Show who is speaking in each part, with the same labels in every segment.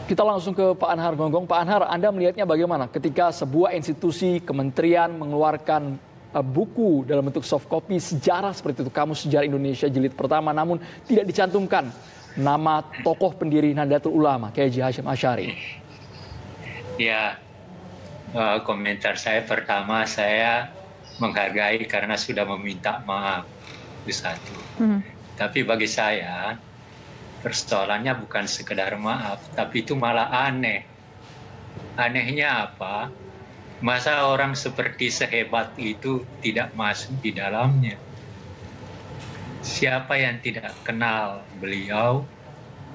Speaker 1: Kita langsung ke Pak Anhar Gonggong. Pak Anhar, Anda melihatnya bagaimana ketika sebuah institusi kementerian mengeluarkan buku dalam bentuk soft copy sejarah seperti itu, Kamus Sejarah Indonesia Jilid Pertama, namun tidak dicantumkan nama tokoh pendiri Nahdlatul Ulama, Kiai Haji Hashim Asy'ari?
Speaker 2: Ya, komentar saya pertama, saya menghargai karena sudah meminta maaf itu satu. Tapi bagi saya persoalannya bukan sekedar maaf, tapi itu malah aneh. Anehnya apa? Masa orang seperti sehebat itu tidak masuk di dalamnya? Siapa yang tidak kenal beliau?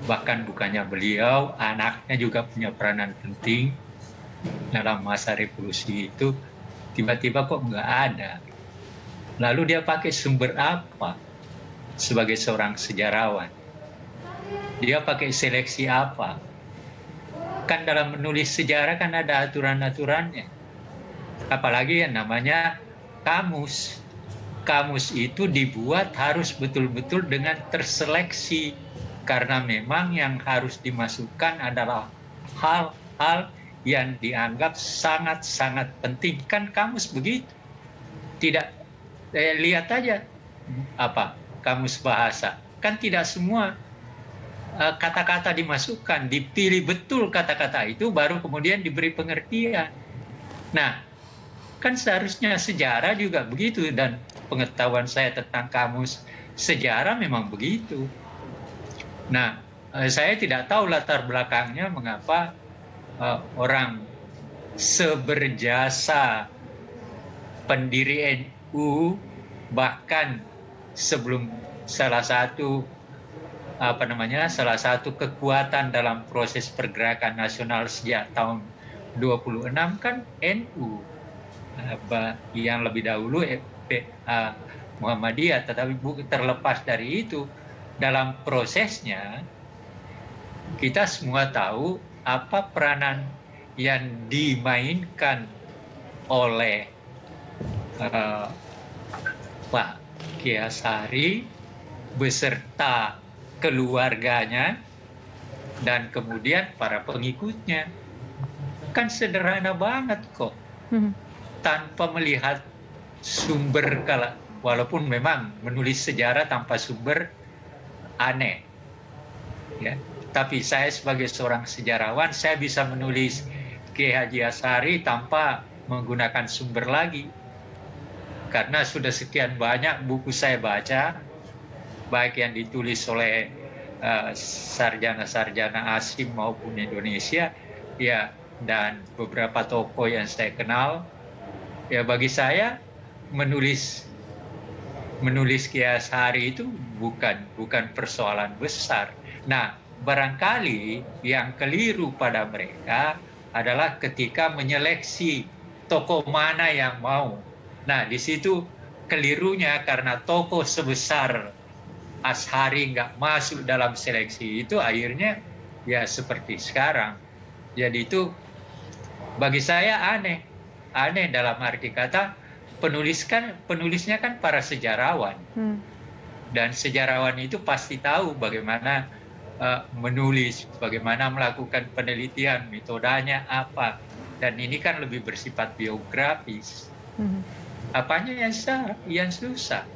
Speaker 2: Bahkan bukannya beliau, anaknya juga punya peranan penting dalam masa revolusi itu. Tiba-tiba kok nggak ada. Lalu dia pakai sumber apa sebagai seorang sejarawan? Dia pakai seleksi apa? Kan dalam menulis sejarah kan ada aturan-aturannya. Apalagi yang namanya kamus. Kamus itu dibuat harus betul-betul dengan terseleksi. Karena memang yang harus dimasukkan adalah hal-hal yang dianggap sangat-sangat penting. Kan kamus begitu. Tidak, lihat aja apa kamus bahasa. Kan tidak semua kata-kata dimasukkan, dipilih betul kata-kata itu, baru kemudian diberi pengertian. Nah, kan seharusnya sejarah juga begitu, dan pengetahuan saya tentang kamus sejarah memang begitu. Nah, saya tidak tahu latar belakangnya mengapa orang seberjasa pendiri NU, bahkan sebelum salah satu kekuatan dalam proses pergerakan nasional sejak tahun 26 kan NU, yang lebih dahulu Muhammadiyah. Tetapi terlepas dari itu, dalam prosesnya kita semua tahu apa peranan yang dimainkan oleh Pak Kiai Hasy'ari beserta keluarganya dan kemudian para pengikutnya. Kan sederhana banget kok. Tanpa melihat sumber, walaupun memang menulis sejarah tanpa sumber aneh. Ya. Tapi saya sebagai seorang sejarawan, saya bisa menulis Kiai Haji Hasy'ari tanpa menggunakan sumber lagi. Karena sudah sekian banyak buku saya baca, baik yang ditulis oleh sarjana-sarjana asing maupun Indonesia, ya, dan beberapa tokoh yang saya kenal. Ya, bagi saya menulis Kiai Hasy'ari itu bukan persoalan besar. Nah, barangkali yang keliru pada mereka adalah ketika menyeleksi tokoh mana yang mau. Nah, di situ kelirunya, karena tokoh sebesar Hasy'ari nggak masuk dalam seleksi itu, akhirnya ya seperti sekarang. Jadi itu bagi saya aneh dalam arti kata penulisnya kan para sejarawan, dan sejarawan itu pasti tahu bagaimana menulis, bagaimana melakukan penelitian, metodenya apa, dan ini kan lebih bersifat biografis. Apanya yang susah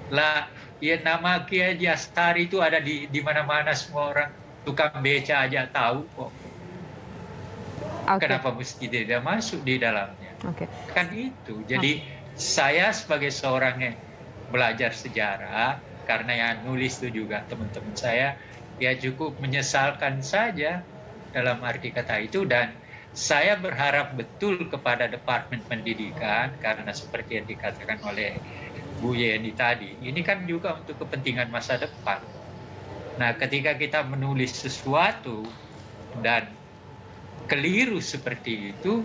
Speaker 2: lah? Ya, nama Kiai Haji Hasy'ari itu ada di mana-mana, semua orang, tukang beca aja tahu kok. Kenapa mesti tidak masuk di dalamnya? Kan itu. Jadi saya sebagai seorang yang belajar sejarah, karena yang nulis itu juga teman-teman saya, ya cukup menyesalkan saja dalam arti kata itu. Dan saya berharap betul kepada Departemen Pendidikan, karena seperti yang dikatakan oleh Bu Yeni tadi, ini kan juga untuk kepentingan masa depan. Nah, ketika kita menulis sesuatu dan keliru seperti itu,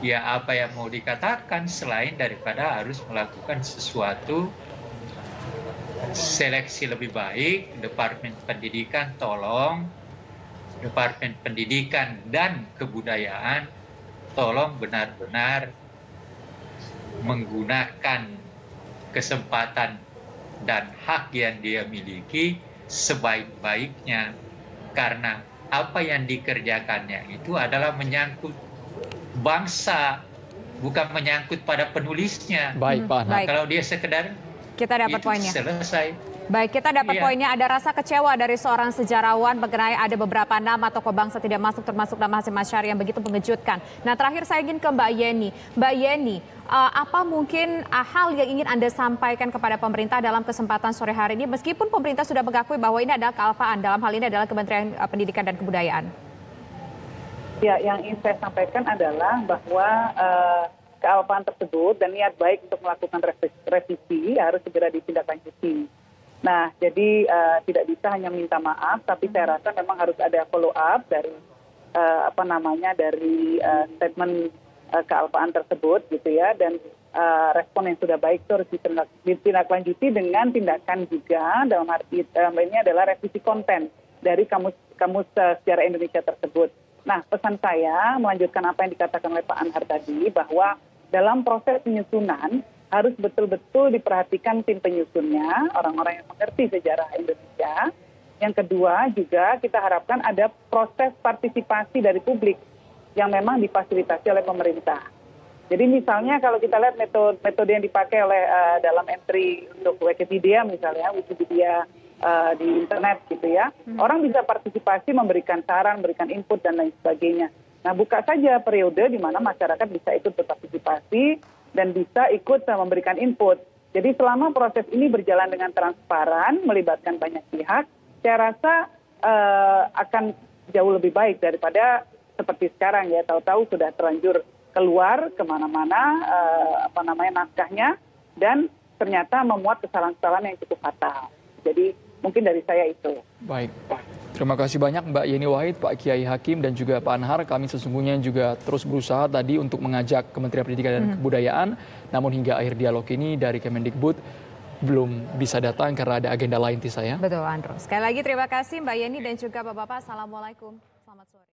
Speaker 2: ya apa yang mau dikatakan selain daripada harus melakukan sesuatu seleksi lebih baik. Departemen Pendidikan, tolong, Departemen Pendidikan dan Kebudayaan, tolong benar-benar menggunakan kesempatan dan hak yang dia miliki sebaik-baiknya. Karena apa yang dikerjakannya itu adalah menyangkut bangsa, bukan menyangkut pada penulisnya.
Speaker 1: Baik, Pak Anhar.
Speaker 2: Nah,
Speaker 3: Baik.
Speaker 2: kalau dia sekedar
Speaker 3: Kita dapat
Speaker 2: itu
Speaker 3: poinnya.
Speaker 2: selesai.
Speaker 3: Baik, kita dapat
Speaker 2: Iya.
Speaker 3: poinnya. Ada rasa kecewa dari seorang sejarawan mengenai ada beberapa nama tokoh bangsa tidak masuk, termasuk nama Hasyim Asy'ari yang begitu mengejutkan. Nah, terakhir saya ingin ke Mbak Yeni. Mbak Yeni, apa mungkin hal yang ingin Anda sampaikan kepada pemerintah dalam kesempatan sore hari ini, meskipun pemerintah sudah mengakui bahwa ini adalah kealpaan, dalam hal ini adalah Kementerian Pendidikan dan Kebudayaan?
Speaker 4: Ya, yang ingin saya sampaikan adalah bahwa kealpaan tersebut dan niat baik untuk melakukan revisi harus segera ditindaklanjuti. Nah, jadi tidak bisa hanya minta maaf, tapi saya rasa memang harus ada follow up dari dari statement kealpaan tersebut, gitu ya. Dan respon yang sudah baik itu harus ditindaklanjuti dengan tindakan juga dalam arti ini adalah revisi konten dari kamus sejarah Indonesia tersebut. Nah, pesan saya melanjutkan apa yang dikatakan oleh Pak Anhar tadi, bahwa dalam proses penyusunan harus betul-betul diperhatikan tim penyusunnya, orang-orang yang mengerti sejarah Indonesia. Yang kedua juga kita harapkan ada proses partisipasi dari publik yang memang difasilitasi oleh pemerintah. Jadi misalnya kalau kita lihat metode yang dipakai oleh dalam entry untuk Wikipedia misalnya, Wikipedia di internet gitu ya, orang bisa partisipasi, memberikan saran, memberikan input dan lain sebagainya. Nah, buka saja periode di mana masyarakat bisa ikut berpartisipasi dan bisa ikut memberikan input. Jadi selama proses ini berjalan dengan transparan, melibatkan banyak pihak, saya rasa akan jauh lebih baik daripada seperti sekarang ya, tahu-tahu sudah terlanjur keluar kemana-mana naskahnya dan ternyata memuat kesalahan-kesalahan yang cukup fatal. Jadi mungkin dari saya itu.
Speaker 1: Baik. Terima kasih banyak Mbak Yeni Wahid, Pak Kiai Hakim, dan juga Pak Anhar. Kami sesungguhnya juga terus berusaha tadi untuk mengajak Kementerian Pendidikan dan Kebudayaan. Namun hingga akhir dialog ini dari Kemendikbud belum bisa datang karena ada agenda lain Tisa ya.
Speaker 3: Betul, Andro. Sekali lagi terima kasih Mbak Yeni dan juga Bapak-Bapak. Assalamualaikum. Selamat sore.